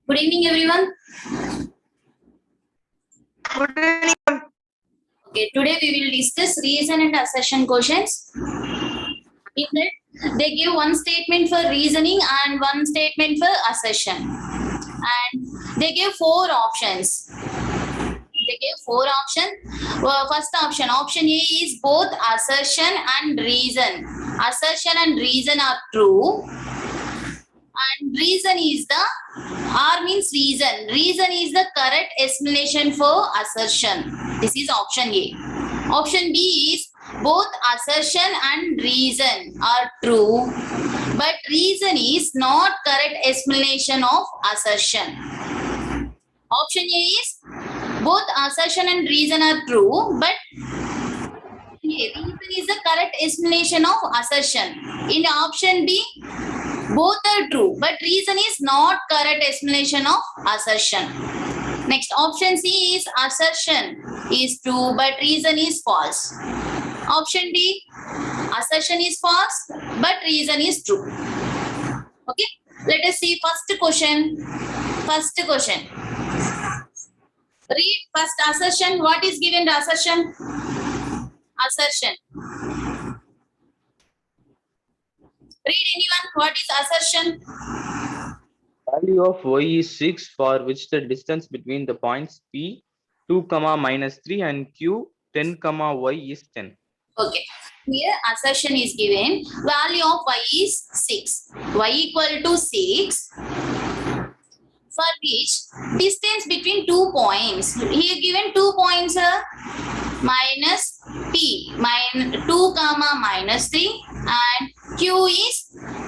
Good evening, everyone. Good evening. Okay, today we will discuss reason and assertion questions. In that, they give one statement for reasoning and one statement for assertion. And they give four options. First option A is both assertion and reason. Assertion and reason are true. And reason is the R means reason. Reason is the correct explanation for assertion. This is option A. Option B is both assertion and reason are true, but reason is not correct explanation of assertion. Option A is both assertion and reason are true, but reason is the correct explanation of assertion. In option B, both are true, but reason is not correct explanation of assertion. Next, option C is assertion is true, but reason is false. Option D, assertion is false, but reason is true. Okay, let us see first question. Read first assertion. What is given the assertion? Assertion. Read anyone. What is assertion? Value of y is 6 for which the distance between the points P 2, -3 and Q 10, y is 10. Okay. Here assertion is given. Value of y is 6. Y equal to 6. For which distance between 2 points. Here given 2 points minus P. 2, -3 and Q is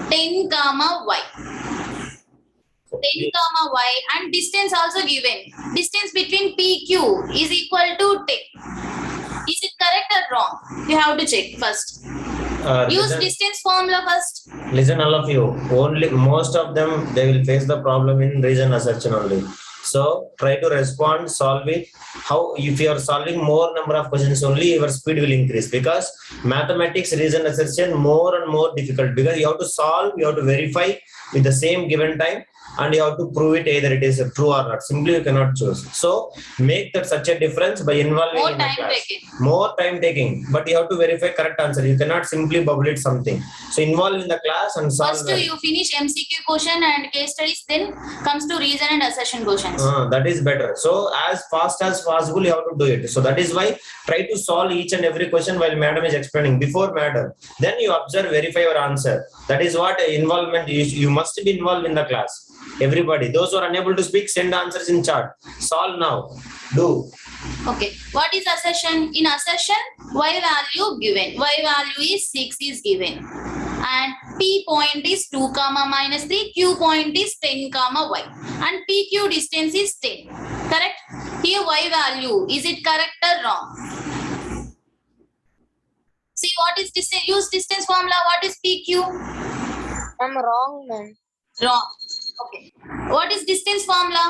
10, y. 10, y and distance also given. Distance between PQ is equal to 10. Is it correct or wrong? You have to check first. Use distance formula first. Listen, all of you. Only most of them they will face the problem in reason assertion only. So try to respond, solve it. How if you are solving more number of questions only, your speed will increase because mathematics reason assertion more and more difficult because you have to solve, you have to verify with the same given time, and you have to prove it either it is true or not. Simply you cannot choose. So make that such a difference by involving More in the time class. taking. More time taking, but you have to verify correct answer. You cannot simply bubble it something. So involve in the class and solve. First you finish MCQ question and case studies, then comes to reason and assertion questions. That is better. So as fast as possible you have to do it. So that is why try to solve each and every question while madam is explaining before madam. Then you observe, verify your answer. That is what involvement you must be involved in the class. Everybody, those who are unable to speak, send answers in chat. Solve now. Do. Okay. What is assertion? In assertion, y value given. Y value is 6 is given. And P point is 2, -3. Q point is 10, y. And PQ distance is 10. Correct? Here y value. Is it correct or wrong? See what is distance? Use distance formula. What is PQ? I'm wrong, man. Wrong. Okay. What is distance formula?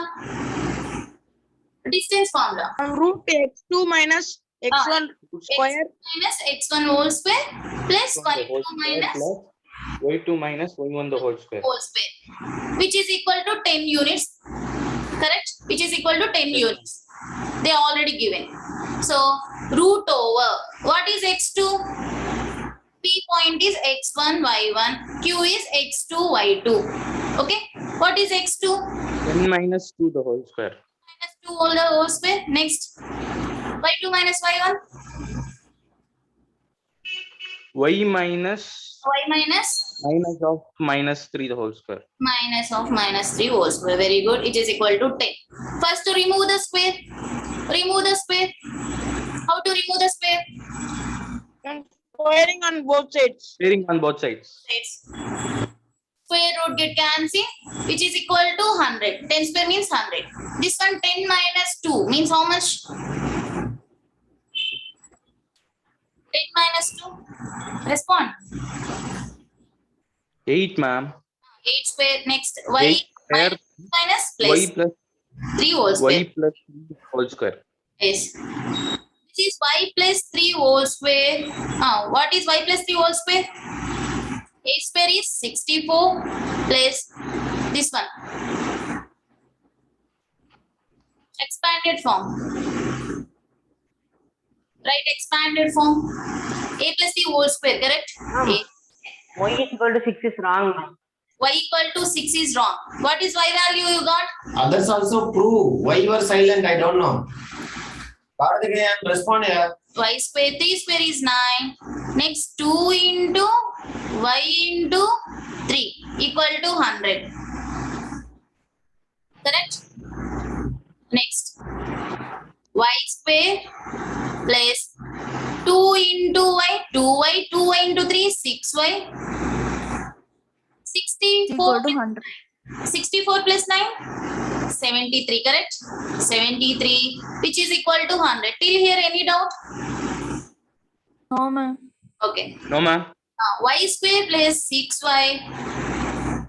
Distance formula. Root x2 minus x1 square. Minus x1 whole square plus y2 minus y2 minus y1 the whole square. whole square, which is equal to 10 units. Correct? Which is equal to 10 units. They are already given. So root over. What is x2? P point is x1, y1. Q is x2, y2. Okay. What is x2? 10 minus 2 the whole square. Minus 2 whole square. Next. Y2 minus y1. Y minus Y minus minus of -3 the whole square. minus of -3 whole square. Very good. It is equal to 10. First to remove the square. Remove the square. How to remove the square? I'm squaring on both sides. Squaring on both sides. Square root get cancel, which is equal to 100. 10 square means 100. This one 10 minus 2 means how much? 10 minus 2. Respond. 8, ma'am. 8 square. Next. Y 8 square minus y plus plus 3 whole square. y plus 3 whole square. Yes. This is y plus 3 whole square. What is y plus 3 whole square? A square is 64 plus this one. Expanded form. Right, expanded form. A plus C whole square, correct? A. Y is equal to 6 is wrong. Y equal to 6 is wrong. What is Y value you got? Others also prove. Why you are silent? I don't know. Respond here. Y square, 3 square is 9. Next 2 into Y into 3 equal to 100. Correct? Next, Y square plus 2 into Y, 2Y, 2Y into 3, 6Y. 64 64 plus 9, 73, correct? 73, which is equal to 100. Till here, any doubt? No, ma'am. Okay. No, ma'am. Y square plus 6Y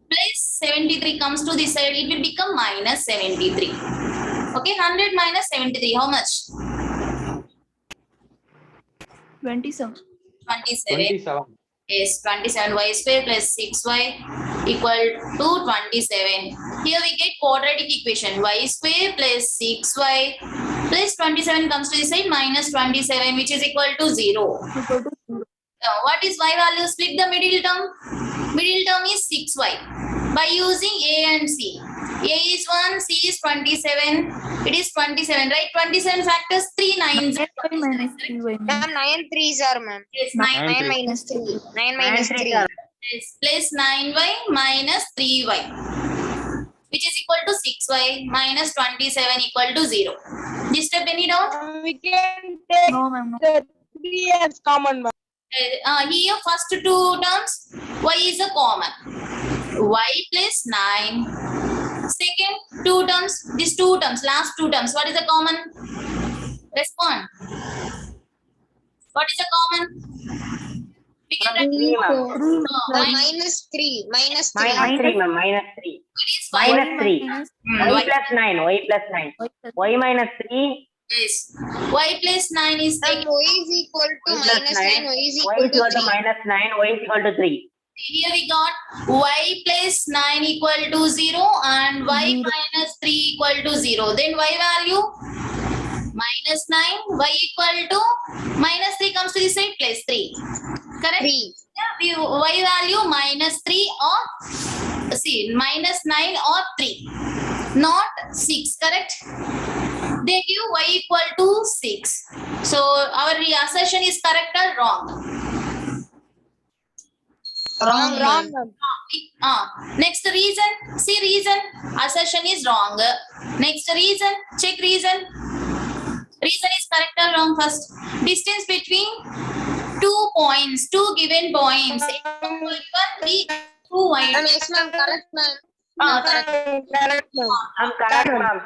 plus 73 comes to this side, it will become minus 73. Okay, 100 minus 73, how much? 27. 27. 27. Yes, 27. Y square plus 6Y equal to 27. Here we get quadratic equation. Y square plus 6Y plus 27 comes to this side, minus 27, which is equal to 0. Equal to 0. What is Y value? Split the middle term. Middle term is 6Y by using A and C. A is 1, C is 27. It is 27, right? 27 factors, 3 nines. 9 minus 3y. Ma'am, 9 threes are, ma'am. Yes, 9 9 3. minus 3. 9 minus 3. yes, plus 9y minus 3y, which is equal to 6y minus 27 equal to 0. This step any doubt? We can take No, ma'am. No. the 3 as common, ma'am. Here first two terms, y is a common. Y plus 9. Second two terms, these two terms, last two terms, what is the common? Respond. What is the common? We can write 3, ma'am. Minus 3. Minus 3. Minus 3, ma'am. Minus 3. It is y. Minus 3. Y Y plus 9. Y plus 9. Y minus 3. is y plus 9 is And y is equal to Y plus minus 9. 9. Y is Y equal is equal to to 3. minus 9. Y is equal to 3. here we got y plus 9 equal to 0 and y minus 3 equal to 0. Then y value minus 9, y equal to minus 3 comes to this side plus 3. Correct? 3. Yeah, y value minus 3 or see minus 9 or 3, not 6. Correct? They give y equal to 6. So our assertion is correct or wrong? Wrong, wrong. Next reason. See reason. Assertion is wrong. Next reason. Check reason. Reason is correct or wrong first. Distance between 2 points, 2 given points. 3, 2 wide. Ma'am, yes, ma'am. Correct, ma'am. Correct. Correct, ma'am. I'm correct, ma'am.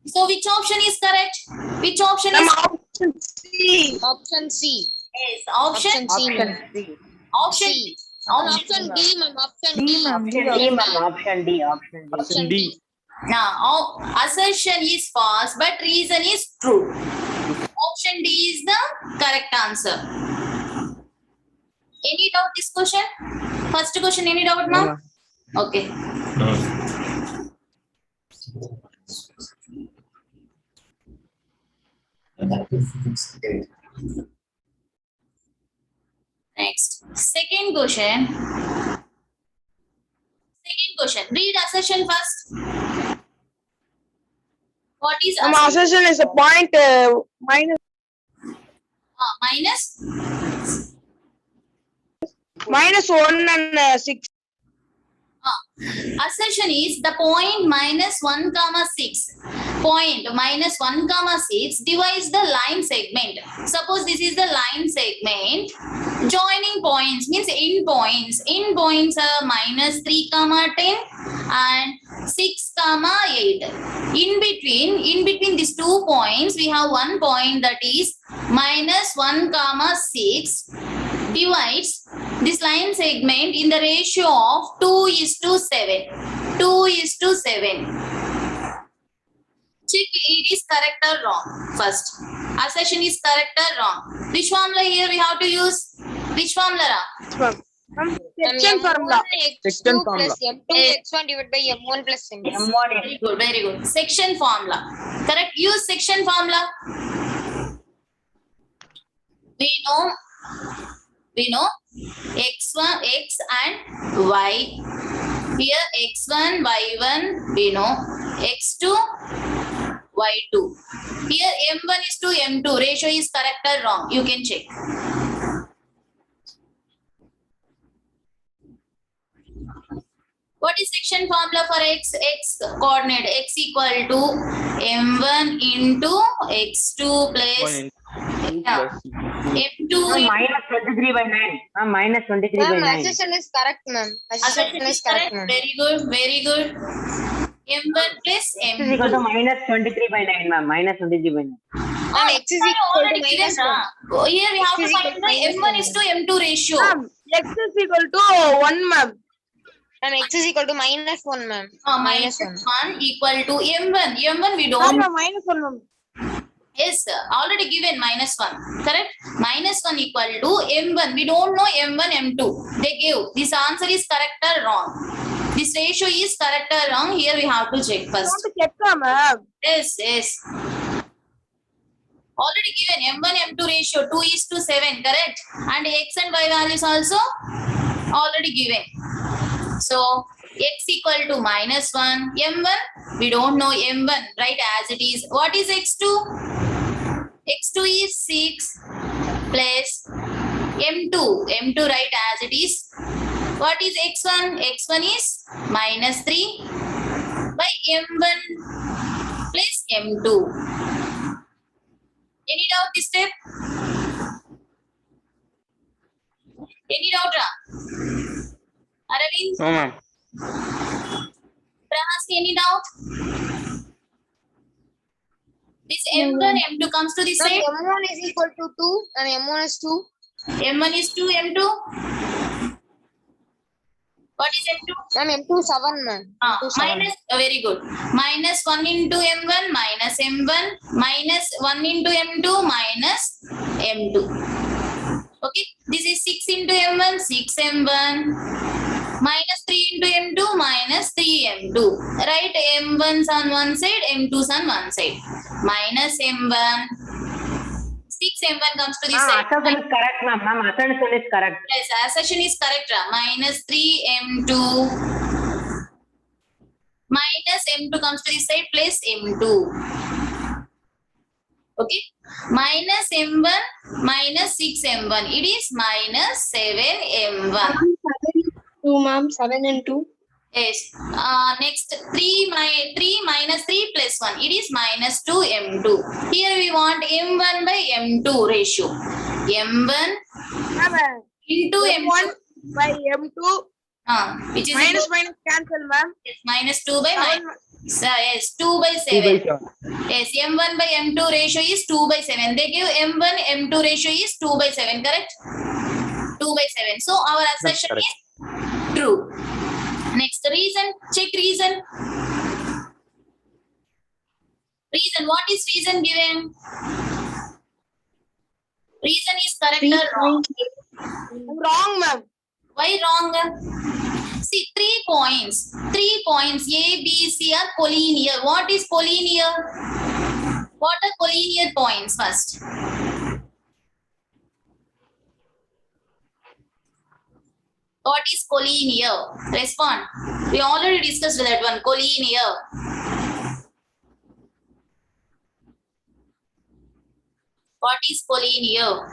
So which option is correct? Which option is Option C. Option C. yes, option Option C. Option C. option C. option Option D, ma'am. Option D, D. ma'am. Option D, ma'am. Option D. Option D. Option D. D. Now assertion is false but reason is true. Option D is the correct answer. Any doubt this question? First question, any doubt No, now? ma'am. Okay. Next. Second question. Second question. Read assertion first. What is Ma'am, assertion? assertion is a point minus Minus? minus 1 and 6. Assertion is the point minus 1 comma 6. Point minus 1 comma 6 divides the line segment. Suppose this is the line segment. Joining points means in points. In points are minus 3 comma 10 and 6 comma 8. In between these 2 points, we have 1 point that is minus 1 comma 6 divides this line segment in the ratio of 2:7. 2:7. Check it is correct or wrong first. Assertion is correct or wrong. Which formula here we have to use? Which formula? Section formula. Section formula. M2 x1 divided by M1 plus M2. M1 Very good, very good. Section formula. Correct. Use section formula. We know x1, x and y. Here x1, y1, we know x2, y2. Here m1 is to m2. Ratio is correct or wrong? You can check. What is section formula for x? X coordinate x equal to m1 into x2 plus yeah, m2 into minus 23 by 9. Minus 23 by Ma'am, 9. assertion is correct, ma'am. assertion is correct. ma'am. Very good, very good. m1 plus X is equal m2. to minus 23 by 9, ma'am. Minus 23 by 9. Ma'am, x is Sir, equal to already given, minus 1. na? Here we have X to is equal find to the minus m1 one. is to m2 ratio. Ma'am, x is equal to 1, ma'am. Ma'am, x is equal to minus 1, ma'am. Minus Minus 1 equal to m1. m1 we Ma'am, don't. no, minus 1, ma'am. Yes, sir. Already given minus 1. Correct? Minus 1 equal to m1. We don't know m1, m2. They give. This answer is correct or wrong? This ratio is correct or wrong? Here we have to check I first. want to check, ma'am. Yes, yes. Already given m1, m2 ratio 2:7. Correct? And x and y values also already given. So x equal to minus 1. m1, we don't know m1. Right as it is. What is x2? x2 is 6 plus m2. m2 right as it is. What is x1? x1 is minus 3 by m1 plus m2. Any doubt this step? Any doubt, Ra? Aravind? No, ma'am. Prahas, any doubt? This m1, m2 comes to the Ma'am, side. M1 is equal to 2 and M1 is 2. m1 is 2, m2. What is m2? Ma'am, M2 is 7, ma'am. M2 is 7. Minus, very good. Minus 1 into m1 minus m1 minus 1 into m2 minus m2. Okay, this is 6 into m1, 6 m1 minus 3 into m2 minus 3 m2. Right, m1's on one side, m2's on one side. Minus m1. 6 m1 comes to the side. Assertion is correct, ma'am. Ma'am, assertion is correct. Yes, assertion is correct. Ra. Minus 3 m2 minus m2 comes to the side plus m2. Okay. Minus m1 minus 6 m1. It is minus 7 m1. 2, ma'am. 7 and 2. Yes. Next 3 minus 3 plus 1. It is minus 2 m2. Here we want m1 by m2 ratio. m1 Ma'am, into m2. M1 by M2. Which is Minus, equal- minus, cancel, ma'am. yes, minus 2 by Seven, minus. Yes, 2 by 2 by 7. 7. Yes, m1 by m2 ratio is 2 by 7. They give m1, m2 ratio is 2 by 7, correct? 2 by 7. So our assertion correct. is true. Next, reason. Check reason. Reason. What is reason given? Reason is correct or wrong? wrong, ma'am. Why wrong? See, 3 points. 3 points A, B, C are collinear. What is collinear? What are collinear points first? What is collinear? Respond. We already discussed that one. Collinear. What is collinear?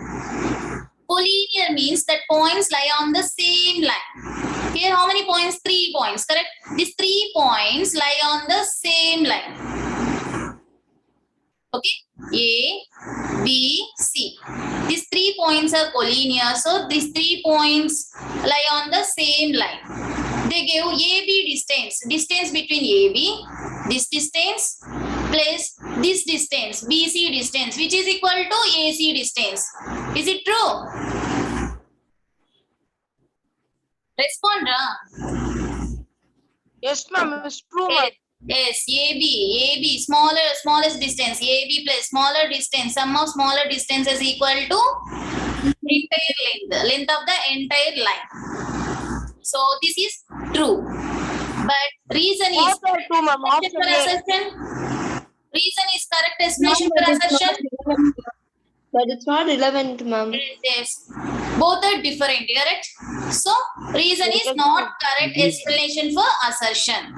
Collinear means that points lie on the same line. Here, how many points? 3 points, correct? These 3 points lie on the same line. Okay? A, B, C. These 3 points are collinear. So, these 3 points lie on the same line. They give AB distance. Distance between AB, this distance, plus this distance, BC distance, which is equal to AC distance. Is it true? Respond, Ra. Yes, ma'am. It's true, ma'am. Yes, AB, smallest distance, AB plus smaller distance, sum of smaller distance is equal to length of the entire line. So this is true. But reason is Both are true, ma'am. correct Option for A. assertion. Reason is correct explanation for assertion. But it's not relevant, ma'am. Yes. Both are different, correct? So reason is not correct explanation for assertion.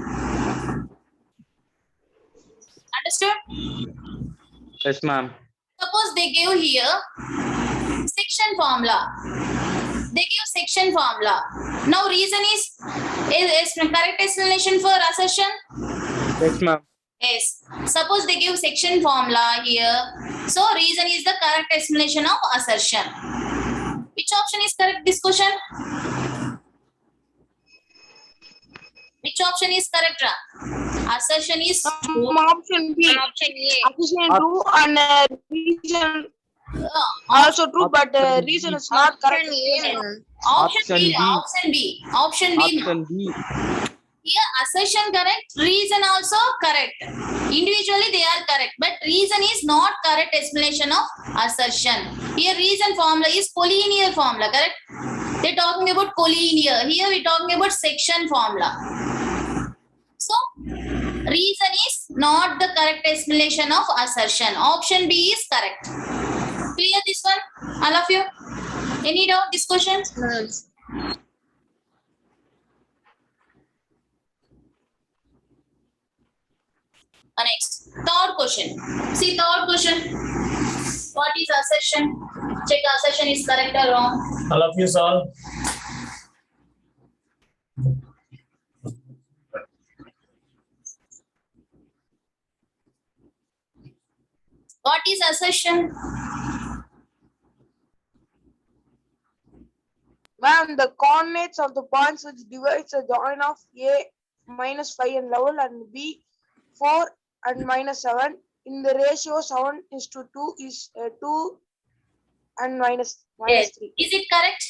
Understood? Yes, ma'am. Suppose they give here section formula. They give section formula. Now reason is correct explanation for assertion. Yes, ma'am. Yes. Suppose they give section formula here. So reason is the correct explanation of assertion. Which option is correct this question? Which option is correct? Assertion is true. Option B. Option A. Assertion true and reason also true, but reason is not correct. Option A, ma'am. Option B. Option Option B. Option B. Option B. Here assertion correct, reason also correct. Individually they are correct, but reason is not correct explanation of assertion. Here reason formula is collinear formula, correct? They're talking about collinear. Here we're talking about section formula. So reason is not the correct explanation of assertion. Option B is correct. Clear this one, all of you? Any doubt this question? Next, third question. See third question. What is assertion? Check assertion is correct or wrong. All of you solve. What is assertion? Ma'am, the coordinates of the points which divides the join of A minus 5 and level and B 4 and minus 7 in the ratio 7:2 is 2 and minus Yes. 3. Is it correct?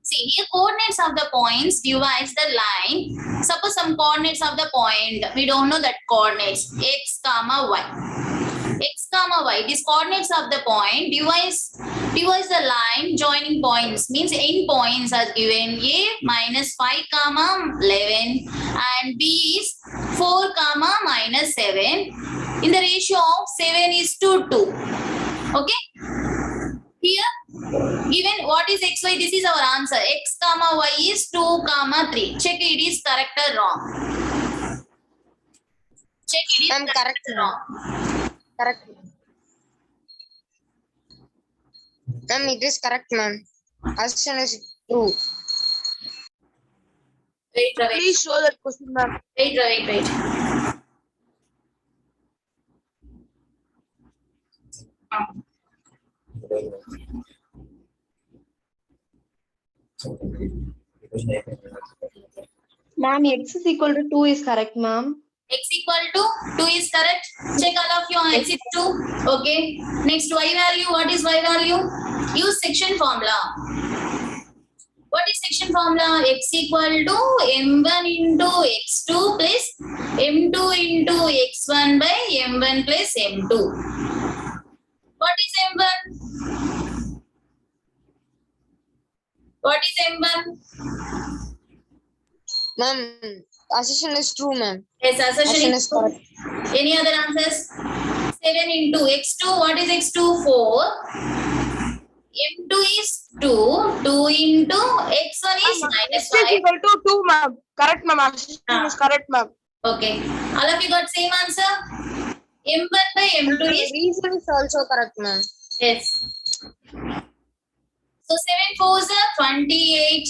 See here coordinates of the points divides the line. Suppose some coordinates of the point, we don't know that coordinates x comma y. X comma y, these coordinates of the point divides the line joining points, means end points are given a minus 5 comma 11 and b is 4 comma minus 7 in the ratio of 7:2. Okay, here given what is xy, this is our answer. X comma y is 2 comma 3. Check it is correct or wrong. Check it is I'm correct, or wrong. Correct. Ma'am, it is correct, ma'am. Assertion is true. Wait. Please show that question, ma'am. Wait. Ma'am, x is equal to 2 is correct, ma'am. X equal to 2 is correct. Check all of you on x is 2. Okay. Next y value. What is y value? Use section formula. What is section formula? X equal to m1 into x2 plus m2 into x1 by m1 plus m2. What is m1? What is m1? Ma'am, assertion is true, ma'am. Yes, assertion Assertion is is correct. Any other answers? 7 into x2. What is x2? 4. m2 is 2. 2 into x1 is minus X is 5. equal to 2, ma'am. Correct, ma'am. Assertion is correct, ma'am. Okay. All of you got same answer? m1 by m2 is Reason is also correct, ma'am. yes. So 7 4s are 28.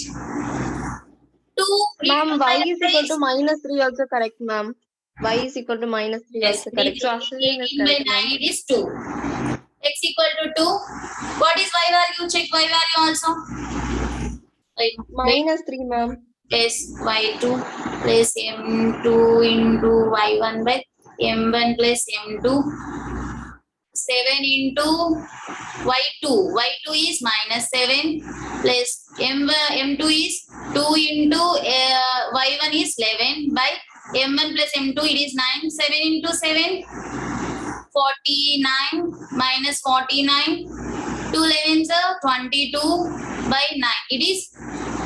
2. Ma'am, y is equal to minus 3 also correct, ma'am. Y is equal to minus 3 yes. also correct. So assertion is 18 by correct, 9 ma'am. it is 2. X equal to 2. What is y value? Check y value also. Wait. Minus 3, ma'am. Yes, y2 plus m2 into y1 by m1 plus m2. 7 into y2. Y2 is minus 7 plus m2 is 2 into y1 is 11 by m1 plus m2 it is 9. 7 into 7. 49 minus 49. 2 11s are 22 by 9. It is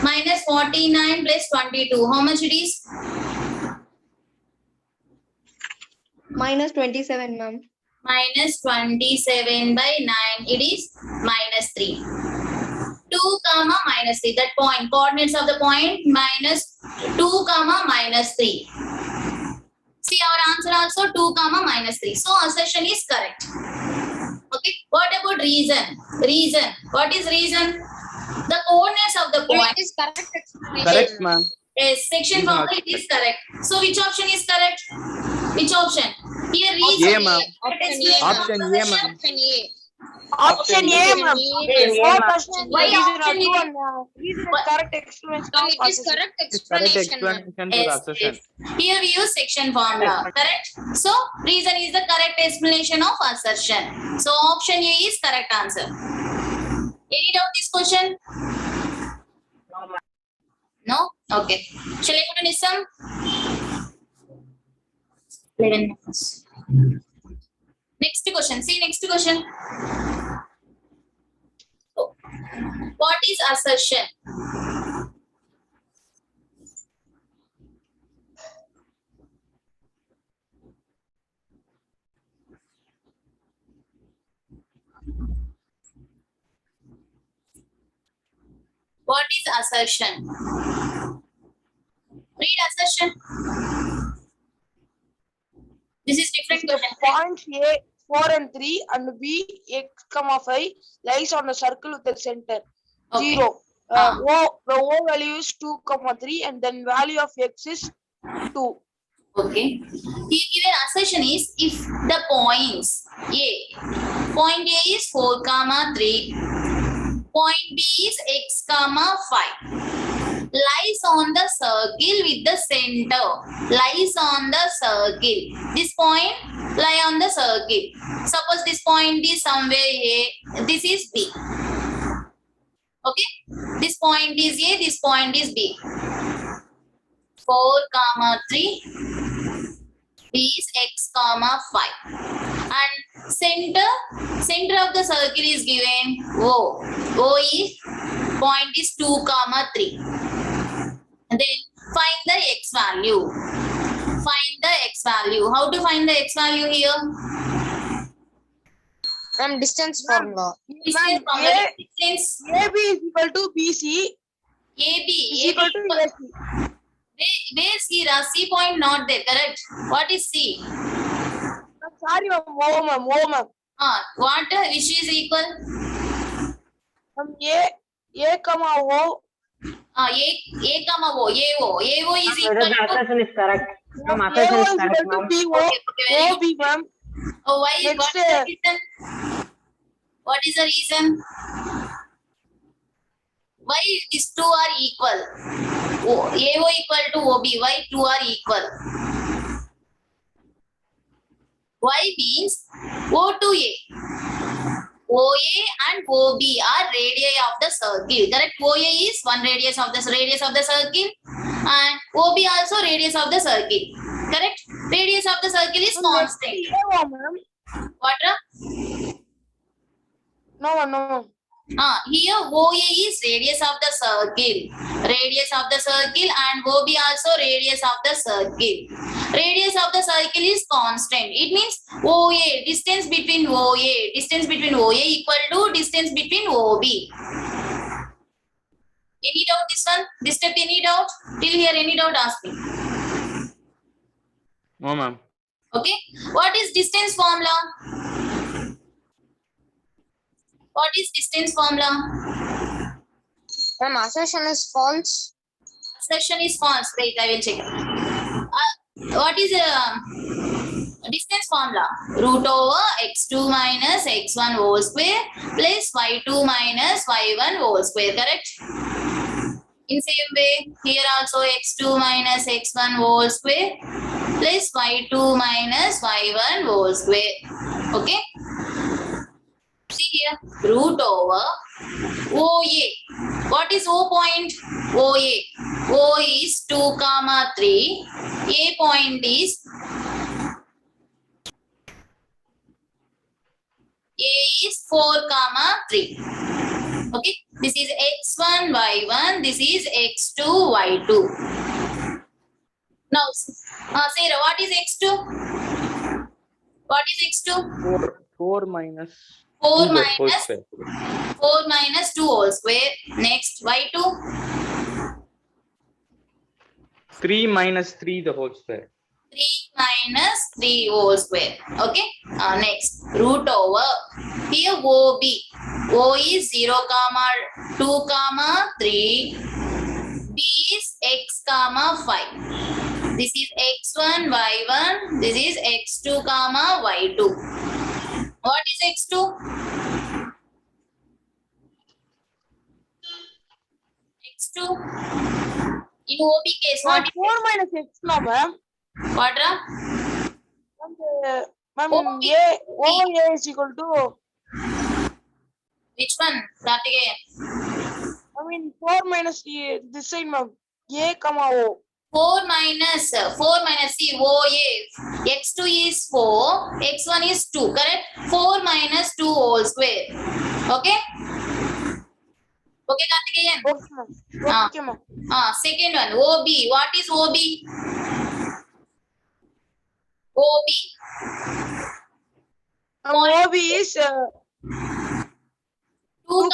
minus 49 plus 22. How much it is? Minus 27, ma'am. Minus 27 by 9. It is minus 3. 2 comma minus 3. That point, coordinates of the point minus 2 comma minus 3. See our answer also 2 comma minus 3. So assertion is correct. Okay. What about reason? Reason. What is reason? The coordinates of the point. It is correct explanation. Correct, ma'am. Yes, section Reason formula also it is correct. So which option is correct? Which option? Here reason. A, ma'am. Option A, ma'am. Option A. Option A, ma'am. Both question Why reason are option true A? and reason is What? correct explanation. No, of it is assertion. correct It's correct explanation, ma'am. explanation for the Yes, assertion. yes. Here we use section formula, correct? So reason is the correct explanation of assertion. So option A is correct answer. Any doubt this question? No? Okay. Shall I go to Nisam? 11 minutes. Next question. See next question. Oh. What is assertion? What is assertion? Read assertion. This is different question. Points A 4 and 3 and B x comma 5 lies on a circle with the center Okay. 0. Ah. The O value is 2 comma 3 and then value of x is 2. Okay. Here given assertion is if the points A, point A is 4 comma 3, point B is x comma 5, lies on the circle with the center, lies on the circle. This point lie on the circle. Suppose this point is somewhere A, this is B. Okay. This point is A, this point is B. 4 comma 3. B is x comma 5 and center of the circle is given O. O is point is 2 comma 3. And then find the x value. Find the x value. How to find the x value here? Distance Ma'am, formula. Distance from the distance AB is equal to BC AB. is equal to AC. Where C? C point not there. Correct. What is C? Sorry, ma'am. O, ma'am. O, ma'am. What which is equal? A comma O. A comma O. AO is Whether equal the to. assertion is correct. Ma'am, A assertion is is correct, equal to ma'am. BO. Okay, very good. OB, ma'am. Oh, why? Next, What is the reason? What is the reason? Why these two are equal? AO equal to OB. Why two are equal? Y means O to A. OA and OB are radii of the circle. Correct? OA is one radius of the circle, and OB also radius of the circle. Correct? Radius of the circle is constant. AO, ma'am. What? No, ma'am. Here OA is radius of the circle, and OB also radius of the circle. Radius of the circle is constant. It means OA, distance between OA equal to distance between OB. Any doubt this one? This step any doubt? Till here any doubt ask me. No, ma'am. Okay. What is distance formula? What is distance formula? Ma'am, assertion is false. Assertion is false. Wait, I will check. What is distance formula? Root over x2 minus x1 whole square plus y2 minus y1 whole square. Correct? In same way, here also x2 minus x1 whole square plus y2 minus y1 whole square. Okay? See here, root over OA. What is O point? OA. O is 2 comma 3. A point is A is 4 comma 3. Okay, this is x1 y1, this is x2 y2. Now Sarah, what is x2? What is x2? 4 minus 4 2 whole minus square. 4 minus 2 whole square. Next y2. 3 minus 3 the whole square. 3 minus 3 whole square. Okay. Next, root over. Here OB. O is 0 comma 2 comma 3. B is x comma 5. This is x1 y1. This is x2 comma y2. What is x2? x2. In OB case, Ma'am, what is 4 minus x no, ma'am. Quadra? Ma'am, OB. OA is equal to, Which one? Kartikeyan. I mean, 4 minus this side, ma'am. A comma O. 4 minus see OA. X2 is 4, X1 is 2, correct? 4 minus 2 whole square. Okay? Okay, Kartikeyan. Okay, ma'am. Okay, ma'am. Second one, OB. What is OB? OB. OB is 2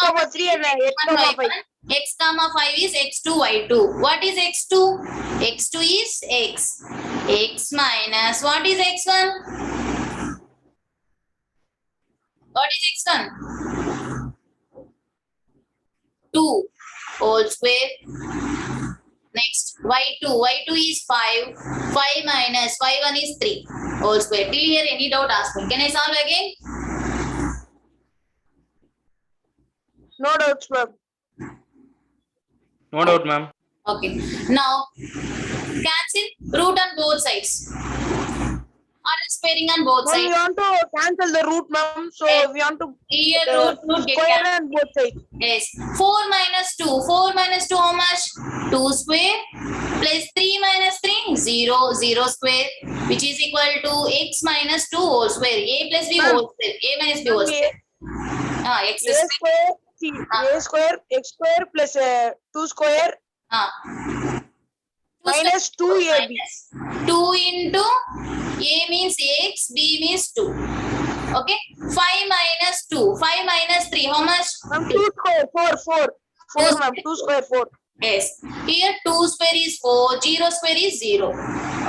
comma 3 and x comma 5. X comma 5 is x2 y2. What is x2? X2 is x. X minus what is x1? What is x1? 2 whole square. Next y2. Y2 is 5. 5 minus 5 is 3 whole square. Till here any doubt ask me. Can I solve again? No doubts, ma'am. No doubt, ma'am. Okay. Now cancel root on both sides. Or squaring on both Ma'am, we sides. want to cancel the root, ma'am. So Yes. we want to Here root get square cancelled. on both sides. Yes. 4 minus 2. 4 minus 2 how much? 2 square plus 3 minus 3 0. 0 square which is equal to x minus 2 whole square. A plus b Ma'am. whole square. A minus b whole square. X A square. square, see, A square, x square plus 2 square minus 2ab. Minus 2 into a means x, b means 2. Okay. 5 minus 2. 5 minus 3 how much? Ma'am, 2 square, 4, ma'am, 2 square, 4. Yes. Here 2 square is 4, 0 square is 0.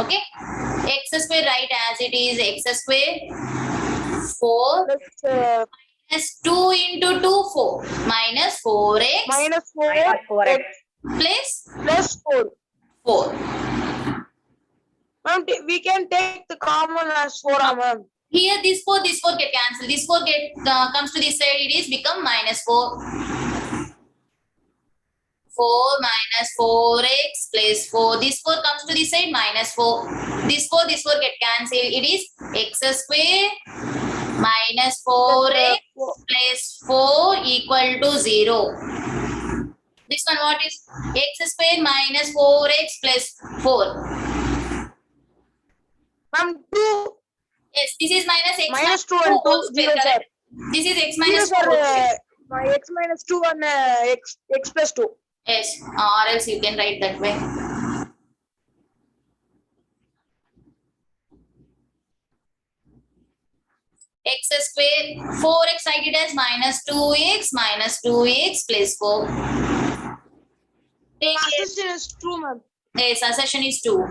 Okay. X square write as it is x square 4 Plus minus 2 into 2 4 minus 4x minus 4 Minus 4x. plus plus 4. 4. Ma'am, we can take the common as 4, ma'am. Here this 4 get cancelled. This 4 comes to this side. It is become minus 4. 4 minus 4x plus 4. This 4 comes to this side minus 4. This 4 get cancelled. It is x square minus 4x plus 4 equal to 0. This one what is? X square minus 4x plus 4. Ma'am, 2 Yes, this is minus x minus 2 and 2 whole square, 0, sir. correct? This is x 0, minus 2 sir. whole square. My x minus 2 and x plus 2. Yes, or else you can write that way. X square 4x write it as minus 2x plus 4. Take it. Assumption is true, ma'am. Yes, assertion is 2.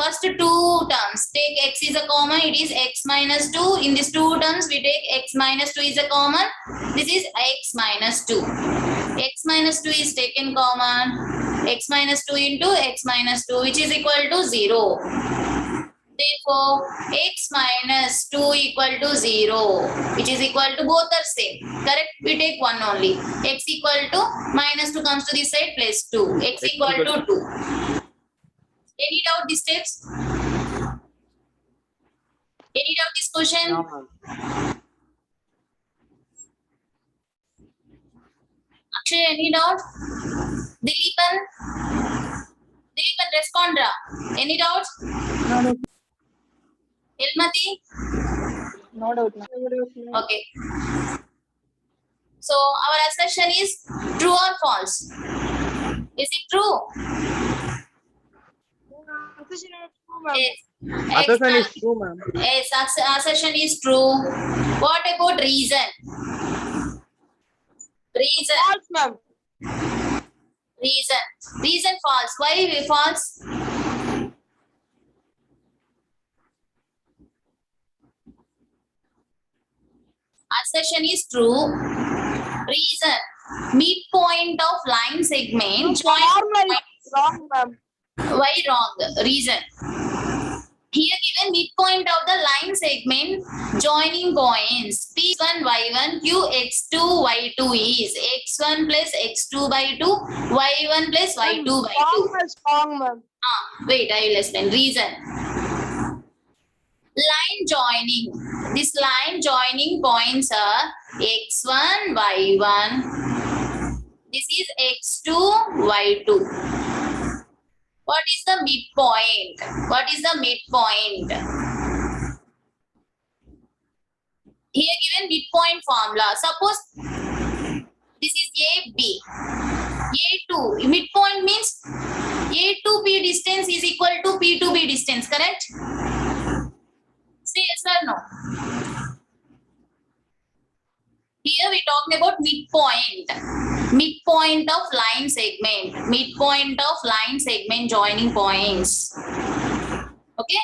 First 2 terms, take x is a common, it is x minus 2. In these 2 terms, we take x minus 2 is a common. This is x minus 2. X minus 2 is taken common. X minus 2 into x minus 2, which is equal to 0. Therefore, x minus 2 equal to 0, which is equal to both are same. Correct? We take one only. X equal to minus 2 comes to this side plus 2. X equal to 2. Any doubt these steps? Any doubt this question? No, ma'am. Akshay, any doubt? Dileepan? Dileepan, respond. Any doubts? Ilmati? No doubt, ma'am. Okay. So our assertion is true or false? Is it true? Assertion is true, ma'am. Yes. Assertion is true, ma'am. Yes, assertion is true. What about reason? Reason. False, ma'am. Reason false. Why false? Assertion is true. Reason. Midpoint of line segment. Formula is wrong, ma'am. Why wrong? Reason. Here given midpoint of the line segment joining points P1 Y1 Q X2 Y2 is X1 plus X2 by 2 Y1 plus Y2 by 2. Formula is wrong, ma'am. Wait, I will explain. Reason. Line joining. This line joining points are X1 Y1. This is X2 Y2. What is the midpoint? What is the midpoint? Here given midpoint formula. Suppose this is AB. A2. Midpoint means A to B distance is equal to P to B distance, correct? Say yes or no? Here we talking about midpoint. Midpoint of line segment. Midpoint of line segment joining points. Okay?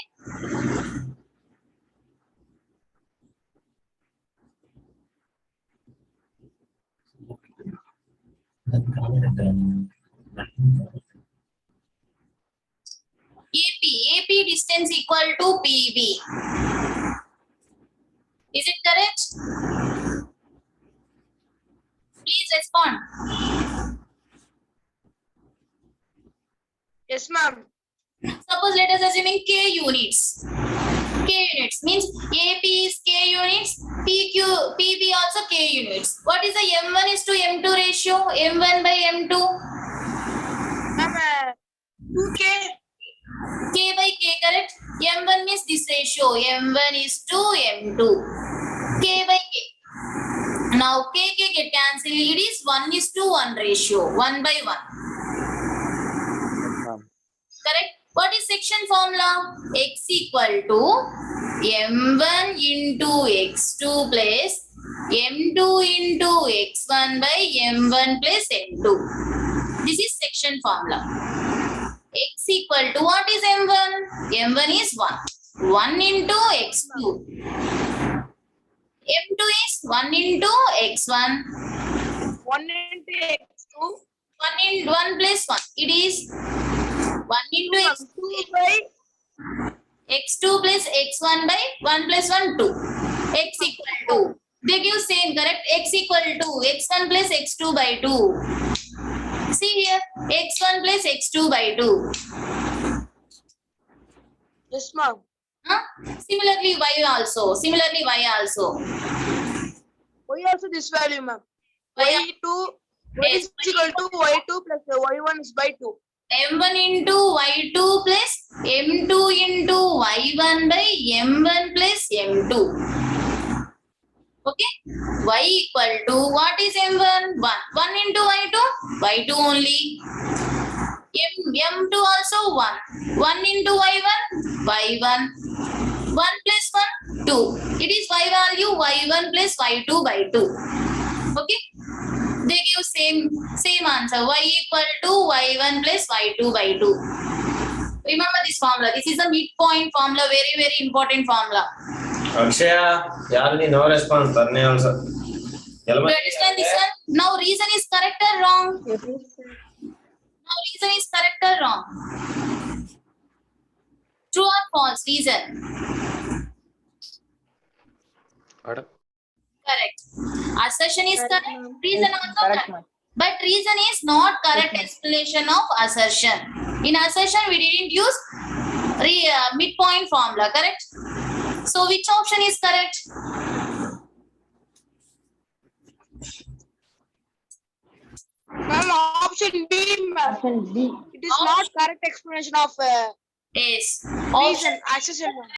AP distance equal to PB. Is it correct? Please respond. Yes, ma'am. Suppose let us assuming K units. K units means AP is K units, PB also K units. What is the M1 is to M2 ratio? M1 by M2? Ma'am, 2K. K by K, correct? M1 means this ratio. M1 is to M2. K by K. Now K get cancelled. It is 1 is to 1 ratio. 1 by 1. Correct? What is section formula? X equal to M1 into X2 plus M2 into X1 by M1 plus M2. This is section formula. X equal to what is M1? M1 is 1. 1 into X2. M2 is 1 into X1. 1 into X2. 1 plus 1. It is 1 into X2 by X2 plus X1 by 1 plus 1, 2. X equal to. They give same, correct? X equal to X1 plus X2 by 2. See here, X1 plus X2 by 2. yes, ma'am. Huh? Similarly, Y also. Y also this value, ma'am. Y Y2 is equal to Y2 plus Y1 is by 2. M1 into Y2 plus M2 into Y1 by M1 plus M2. Okay? Y equal to what is M1? 1. 1 into Y2? Y2 only. M2 also 1. 1 into Y1? Y1. 1 plus 1? 2. It is Y value Y1 plus Y2 by 2. Okay? They give same answer. Y equal to Y1 plus Y2 by 2. Remember this formula. This is a midpoint formula. Very, very important formula. Akshaya, Yalini, no response. Tarne also. Do you understand this one? Now reason is correct or wrong? Now reason is correct or wrong? True or false? Reason. Correct. Assertion is correct. Reason also correct. But reason is not correct explanation of assertion. In assertion, we didn't use midpoint formula, correct? So which option is correct? Ma'am, option B, ma'am. Option B. It is not correct explanation of Yes. reason, assertion, ma'am.